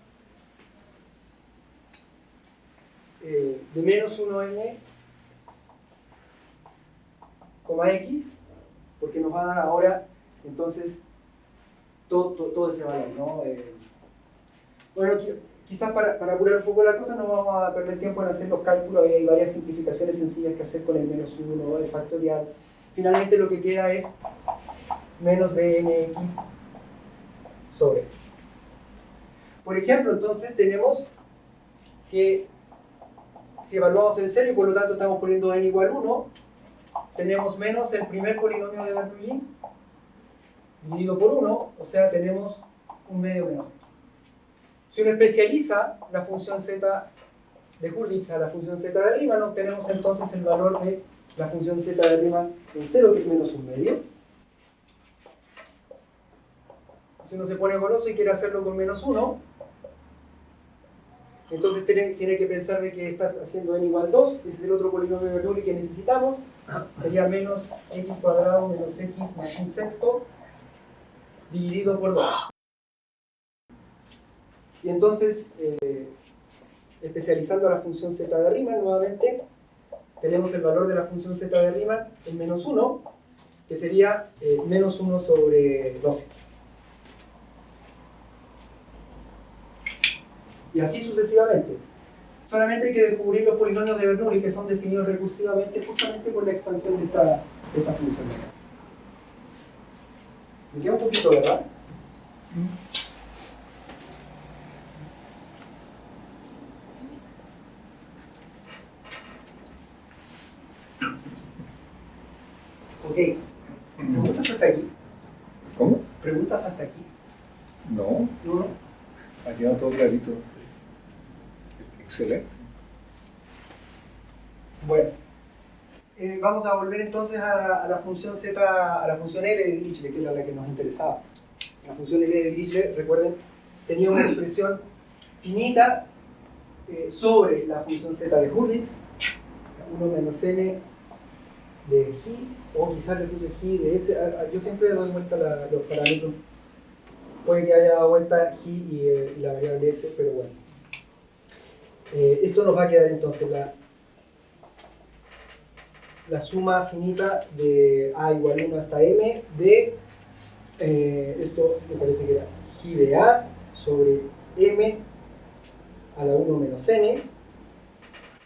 de menos 1n, x, porque nos va a dar ahora entonces todo ese valor, ¿no? Bueno, quizás para apurar un poco la cosa no vamos a perder tiempo en hacer los cálculos, hay varias simplificaciones sencillas que hacer con el menos 1, el factorial. Finalmente lo que queda es menos bnx sobre. Por ejemplo, entonces tenemos que si evaluamos en serio y por lo tanto estamos poniendo n igual 1, tenemos menos el primer polinomio de Bernoulli dividido por 1, o sea, tenemos un medio menos x. Si uno especializa la función z de Hurwitz a la función z de Riemann, obtenemos entonces el valor de la función z de Riemann en 0, que es menos un medio. Si uno se pone goloso y quiere hacerlo con menos 1, entonces tiene que pensar de que estás haciendo n igual 2, ese es el otro polinomio de Bernoulli que necesitamos, sería menos x cuadrado menos x más 1 sexto dividido por 2. Y entonces, especializando la función z de Riemann nuevamente, tenemos el valor de la función z de Riemann en menos 1, que sería menos 1 sobre 12. Y así sucesivamente. Solamente hay que descubrir los polinomios de Bernoulli que son definidos recursivamente justamente por la expansión de esta función. Me queda un poquito, ¿verdad? Ok. ¿Preguntas hasta aquí? ¿Cómo? ¿Preguntas hasta aquí? No, ¿No? ha quedado todo clarito. Excelente. Bueno, vamos a volver entonces a la función z, a la función L de Dirichlet, que era la que nos interesaba. La función L de Dirichlet, recuerden, tenía una expresión finita sobre la función z de Hurwitz, 1 menos n de G, o quizás le puse G de S. Yo siempre doy vuelta los parámetros. Puede que haya dado vuelta G y la variable S, pero bueno. Esto nos va a quedar entonces la suma finita de A igual 1 hasta M de, esto me parece que era G de A sobre M a la 1 menos N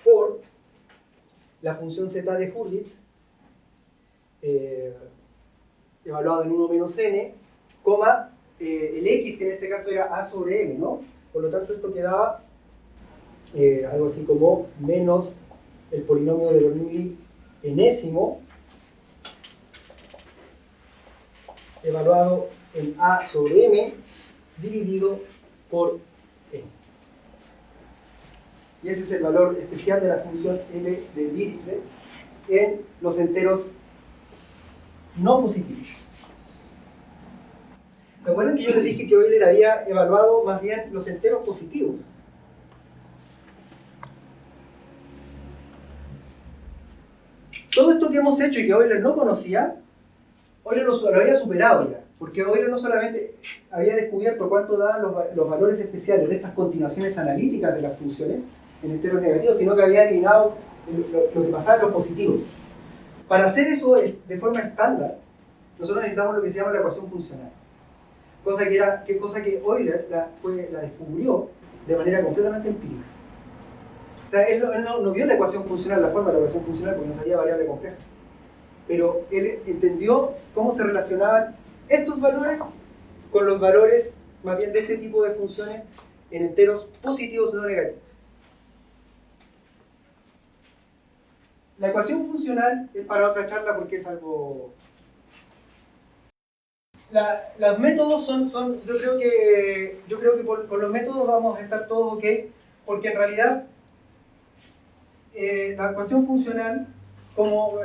por la función Z de Hurwitz evaluado en 1 menos N, coma el X, que en este caso era A sobre M, ¿no? Por lo tanto, esto quedaba algo así como menos el polinomio de Bernoulli enésimo, evaluado en A sobre M, dividido por N. Y ese es el valor especial de la función L de Dirichlet en los enteros no positivos. ¿Se acuerdan que yo les dije que Euler había evaluado más bien los enteros positivos? Todo esto que hemos hecho y que Euler no conocía, Euler lo había superado ya, porque Euler no solamente había descubierto cuánto daban los valores especiales de estas continuaciones analíticas de las funciones, en enteros negativos, sino que había adivinado lo que pasaba en los positivos. Para hacer eso de forma estándar, nosotros necesitamos lo que se llama la ecuación funcional. Cosa que Euler la descubrió de manera completamente empírica. O sea, él no vio la ecuación funcional, la forma de la ecuación funcional, porque no sabía variable compleja. Pero él entendió cómo se relacionaban estos valores con los valores, más bien de este tipo de funciones, en enteros positivos no negativos. La ecuación funcional es para otra charla porque es algo... Los métodos son yo creo que con los métodos vamos a estar todos ok, porque en realidad la ecuación funcional, como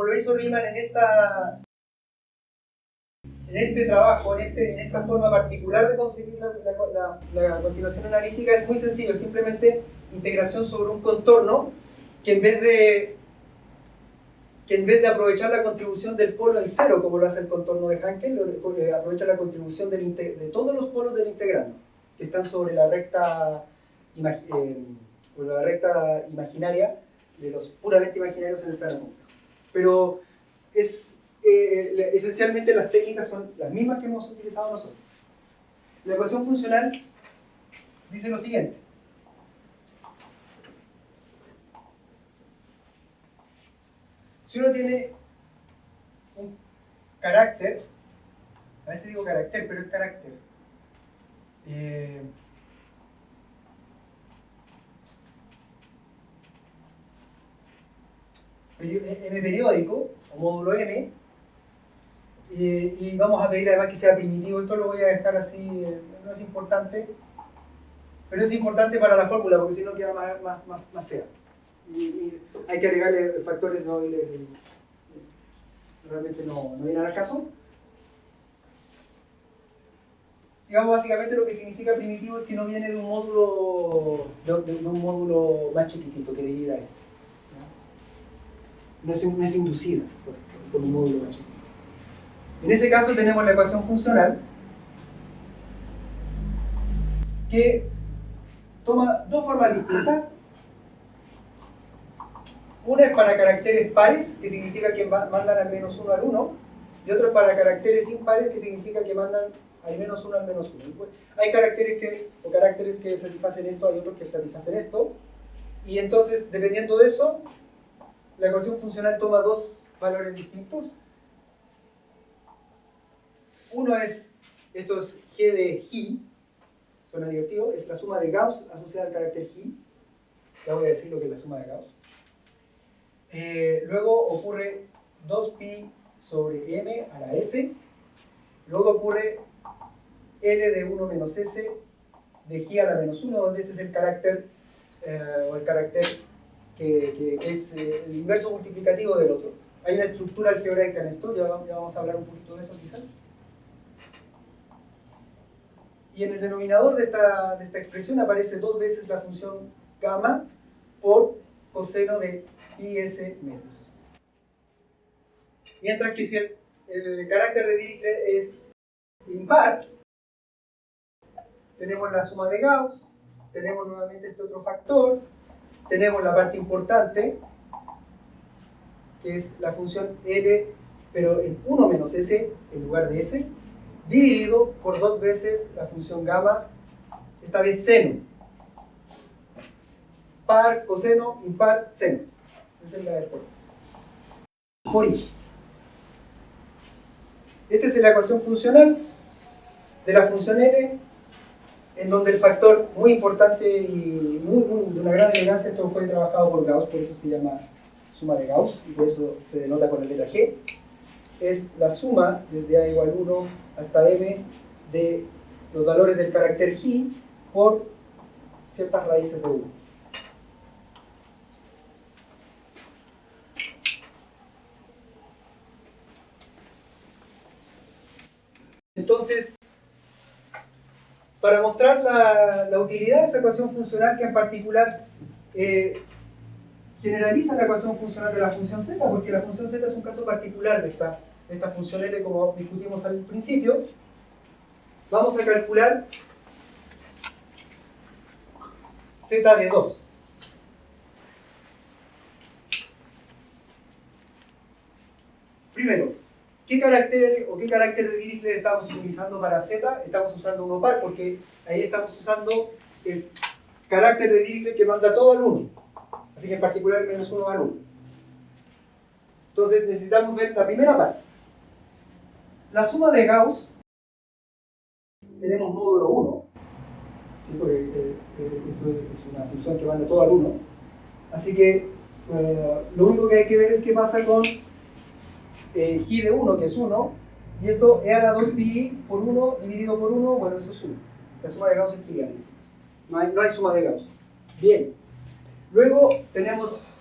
lo hizo Riemann en este trabajo, en esta forma particular de conseguir la continuación analítica, es muy sencillo, simplemente integración sobre un contorno que en vez de aprovechar la contribución del polo en cero, como lo hace el contorno de Hankel, aprovecha la contribución de todos los polos del integrando, que están sobre la recta imaginaria de los puramente imaginarios en el plano complejo. Pero esencialmente las técnicas son las mismas que hemos utilizado nosotros. La ecuación funcional dice lo siguiente. Si uno tiene un carácter, a veces digo carácter, pero es carácter, m periódico, o módulo m, y vamos a pedir además que sea primitivo. Esto lo voy a dejar así, no es importante, pero es importante para la fórmula, porque si no queda más fea. Y hay que agregarle factores móviles realmente no vienen al caso. Digamos, básicamente lo que significa primitivo es que no viene de un módulo más chiquitito que divida este. No es inducida por un módulo más chiquitito. En ese caso tenemos la ecuación funcional que toma dos formas distintas. Una es para caracteres pares, que significa que mandan al menos 1 al 1, y otra es para caracteres impares, que significa que mandan al menos 1 al menos 1. Hay caracteres que satisfacen esto, hay otros que satisfacen esto, y entonces, dependiendo de eso, la ecuación funcional toma dos valores distintos. Uno es, esto es g de G, suena divertido, es la suma de Gauss asociada al carácter G. Ya voy a decir lo que es la suma de Gauss. Luego ocurre 2pi sobre m a la s. Luego ocurre L de 1 menos S de G a la menos 1, donde este es el carácter, que es el inverso multiplicativo del otro. Hay una estructura algebraica en esto, ya vamos a hablar un poquito de eso quizás. Y en el denominador de esta expresión aparece dos veces la función gamma por coseno de pi s metros. Mientras que si el carácter de Dirichlet es impar, tenemos la suma de Gauss, tenemos nuevamente este otro factor, tenemos la parte importante, que es la función L, pero en 1 menos S en lugar de S, dividido por dos veces la función gamma, esta vez seno. Par, coseno, impar, seno. Esa es la del por I. Esta es la ecuación funcional de la función L, en donde el factor muy importante y de una gran elegancia, esto fue trabajado por Gauss, por eso se llama suma de Gauss, y por eso se denota con la letra G, es la suma desde A igual 1 hasta m de los valores del carácter G por ciertas raíces de 1. Entonces, para mostrar la utilidad de esa ecuación funcional, que en particular generaliza la ecuación funcional de la función z, porque la función z es un caso particular de esta función L, como discutimos al principio, vamos a calcular z de 2. Primero, ¿qué carácter de Dirichlet estamos utilizando para z? Estamos usando 1 par porque ahí estamos usando el carácter de Dirichlet que manda todo al 1. Así que en particular el menos 1 al 1. Entonces necesitamos ver la primera parte. La suma de Gauss, tenemos módulo 1, ¿sí? Porque eso es una función que manda todo al 1. Así que lo único que hay que ver es qué pasa con G de 1, que es 1, y esto e a la 2 pi por 1 dividido por 1, bueno, eso es 1. La suma de Gauss es trivial. No hay suma de Gauss. Bien. Luego tenemos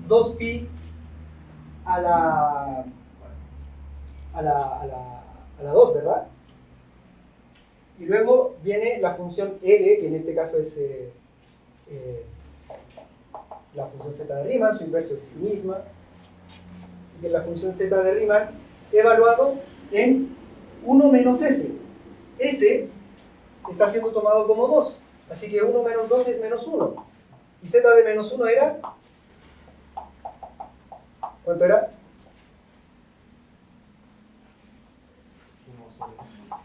2 pi a la 2, ¿verdad? Y luego viene la función L, que en este caso es la función z de Riemann, su inverso es sí misma. Así que la función z de Riemann evaluado en 1 menos s. S está siendo tomado como 2, así que 1 menos 2 es menos 1. Y z de menos 1 era... ¿Cuánto era?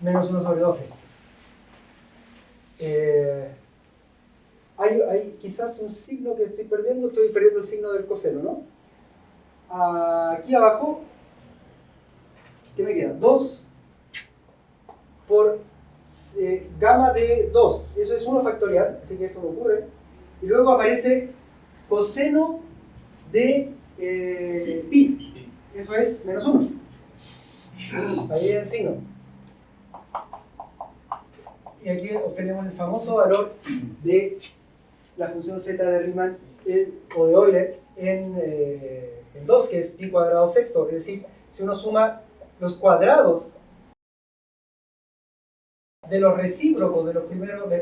Menos 1 sobre 12. Hay quizás un signo que estoy perdiendo el signo del coseno, ¿no? Aquí abajo, ¿qué me queda? 2 por gamma de 2, eso es 1 factorial, así que eso no ocurre. Y luego aparece coseno de pi, eso es menos 1. Ahí el signo. Y aquí obtenemos el famoso valor de la función z de Riemann o de Euler en 2, que es pi cuadrado sexto. Es decir, si uno suma los cuadrados de los recíprocos de los primeros, de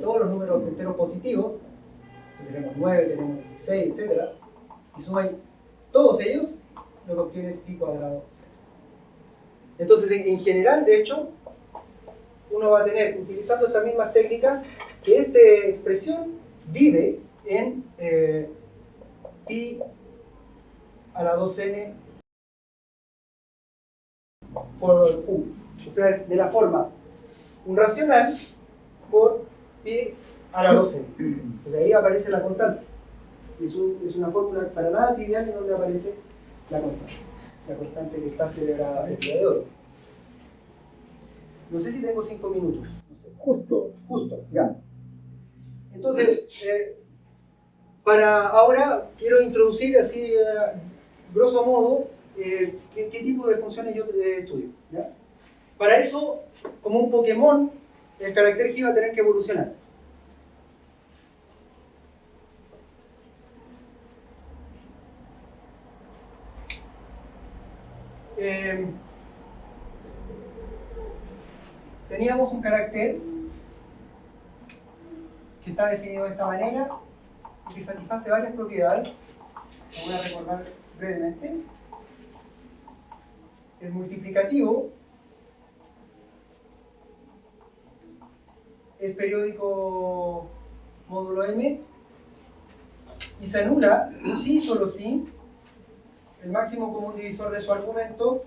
todos los números enteros positivos, que tenemos 9, tenemos 16, etc., y suman todos ellos, lo que obtienes es pi cuadrado sexto. Entonces, en general, de hecho, uno va a tener, utilizando estas mismas técnicas, que esta expresión vive en pi a la 2n por q. O sea, es de la forma un racional por pi a la 2n. Entonces ahí aparece la constante. Es una fórmula para nada trivial en donde aparece la constante. La constante que está celebrada el día de hoy. No sé si tengo 5 minutos. No sé. Justo, ya. Entonces, para ahora quiero introducir así, grosso modo, qué tipo de funciones yo estudio, ¿ya? Para eso, como un Pokémon, el carácter G va a tener que evolucionar. Teníamos un carácter que está definido de esta manera y que satisface varias propiedades. Lo voy a recordar brevemente. Es multiplicativo, es periódico módulo M y se anula si y solo si el máximo común divisor de su argumento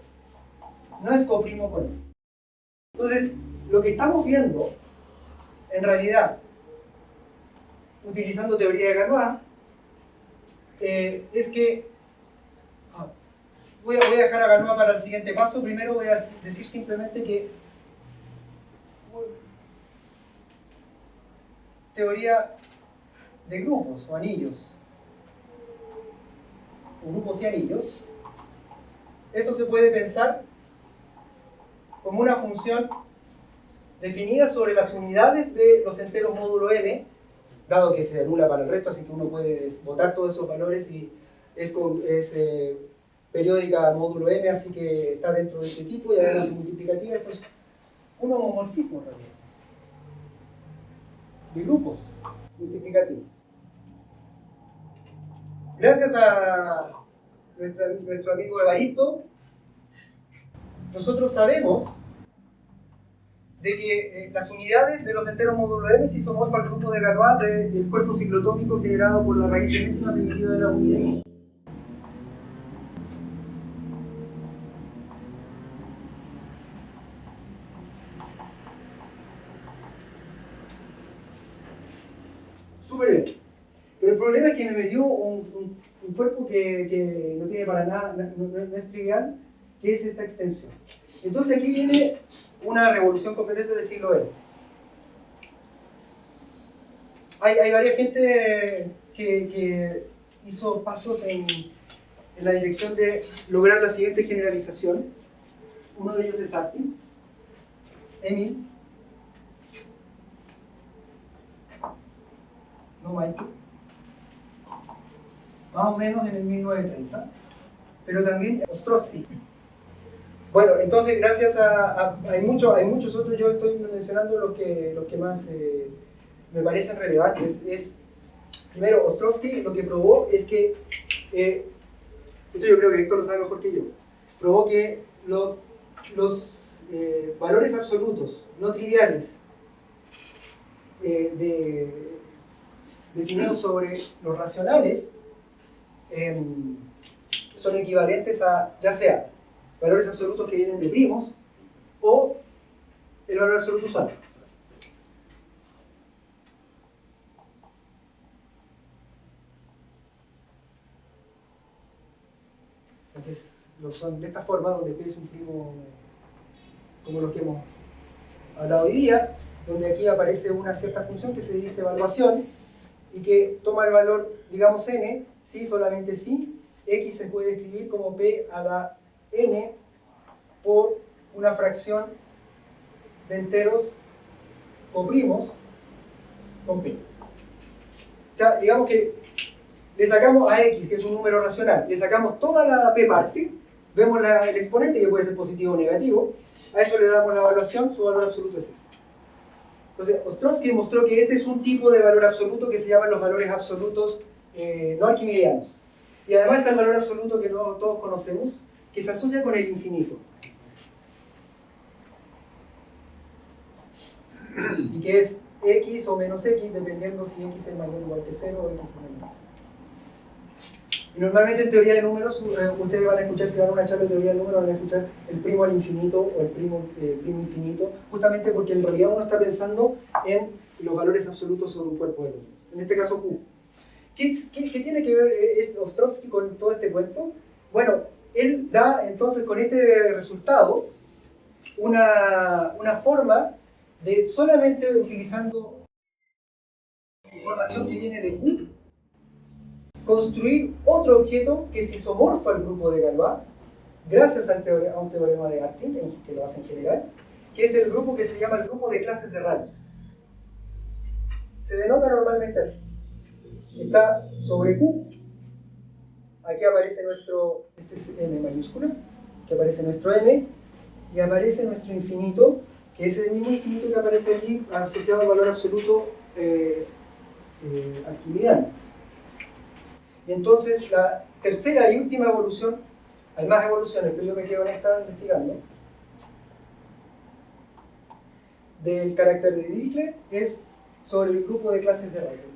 no es coprimo con él. Entonces, lo que estamos viendo, en realidad, utilizando teoría de Galois, es que voy a dejar a Galois para el siguiente paso. Primero voy a decir simplemente que teoría de grupos o anillos, o grupos y anillos, esto se puede pensar como una función definida sobre las unidades de los enteros módulo m, dado que se anula para el resto, así que uno puede botar todos esos valores y es periódica módulo m, así que está dentro de este tipo y además es multiplicativa. Esto es un homomorfismo en realidad de grupos multiplicativos. Gracias a nuestro amigo Evaristo, nosotros sabemos de que las unidades de los enteros módulo m se isomorfan al grupo de Galois del cuerpo ciclotómico generado por la raíz enésima primitiva de la unidad. Súper bien. Pero el problema es que me metió un cuerpo que no tiene para nada, no es trivial, que es esta extensión. Entonces aquí viene una revolución competente del siglo XX. Hay varias gente que hizo pasos en la dirección de lograr la siguiente generalización. Uno de ellos es Artin, Emil, no Michael, más o menos en el 1930, pero también Ostrovsky. Bueno, entonces gracias hay muchos otros, yo estoy mencionando los que más me parecen relevantes. Primero, Ostrovsky lo que probó es que, esto yo creo que Héctor lo sabe mejor que yo, probó que los valores absolutos no triviales definidos sobre los racionales son equivalentes a, ya sea, valores absolutos que vienen de primos o el valor absoluto usual. Entonces, son de esta forma donde P es un primo como los que hemos hablado hoy día, donde aquí aparece una cierta función que se dice evaluación y que toma el valor, digamos, n, si, solamente si, x se puede escribir como P a la n por una fracción de enteros coprimos con P. O sea, digamos que le sacamos a x, que es un número racional, le sacamos toda la P parte, vemos el exponente que puede ser positivo o negativo, a eso le damos la evaluación, su valor absoluto es ese. Entonces, Ostrovsky demostró que este es un tipo de valor absoluto que se llaman los valores absolutos no arquimedianos. Y además está el valor absoluto que no todos conocemos, que se asocia con el infinito. Y que es x o menos x, dependiendo si x es mayor o igual que 0 o x es menor que 0. Y normalmente en teoría de números, ustedes van a escuchar, si van a una charla de teoría de números, van a escuchar el primo al infinito o el primo infinito, justamente porque en realidad uno está pensando en los valores absolutos sobre un cuerpo de números. En este caso Q. ¿Qué tiene que ver Ostrovsky con todo este cuento? Bueno, él da entonces con este resultado una forma de solamente utilizando información que viene de Q, construir otro objeto que se isomorfa al grupo de Galois, gracias a un teorema de Artin, que lo hace en general, que es el grupo que se llama el grupo de clases de radios. Se denota normalmente así. Está sobre Q, aquí aparece nuestro, este es M mayúscula, que aparece nuestro M, y aparece nuestro infinito, que es el mismo infinito que aparece allí asociado al valor absoluto arquimediano. Y entonces la tercera y última evolución, hay más evoluciones, pero yo me quedo en esta investigando, del carácter de Dirichlet, es sobre el grupo de clases de radio.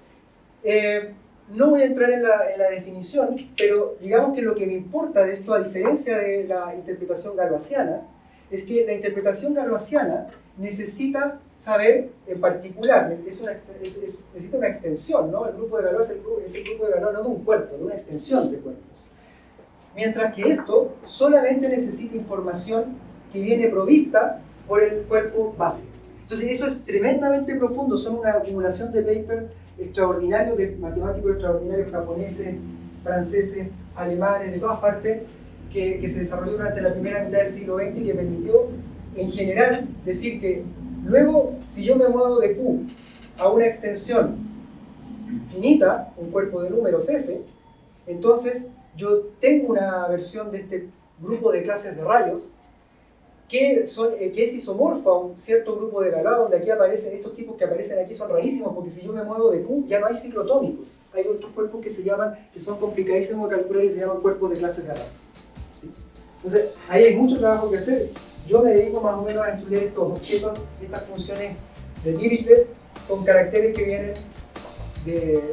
No voy a entrar en la definición, pero digamos que lo que me importa de esto, a diferencia de la interpretación galoisiana, es que la interpretación galoisiana necesita saber en particular, necesita una extensión, ¿no? El grupo de Galois es el grupo de Galois no de un cuerpo, de una extensión de cuerpos. Mientras que esto solamente necesita información que viene provista por el cuerpo base. Entonces eso es tremendamente profundo, son una acumulación de papers extraordinarios, de matemáticos extraordinarios japoneses, franceses, alemanes, de todas partes, que se desarrolló durante la primera mitad del siglo XX y que permitió, en general, decir que luego, si yo me muevo de Q a una extensión finita, un cuerpo de números F, entonces yo tengo una versión de este grupo de clases de rayos que es isomorfa a un cierto grupo de Galois, donde aquí aparecen, estos tipos que aparecen aquí son rarísimos, porque si yo me muevo de Q ya no hay ciclotómicos. Hay otros cuerpos que son complicadísimos de calcular y se llaman cuerpos de clases de rayos. Entonces, ahí hay mucho trabajo que hacer. yo me dedico más o menos a estudiar estos objetos, estas funciones de Dirichlet con caracteres que vienen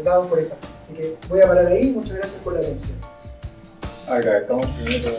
dados por esta. Así que voy a parar ahí. Muchas gracias por la atención. Agradecemos primero.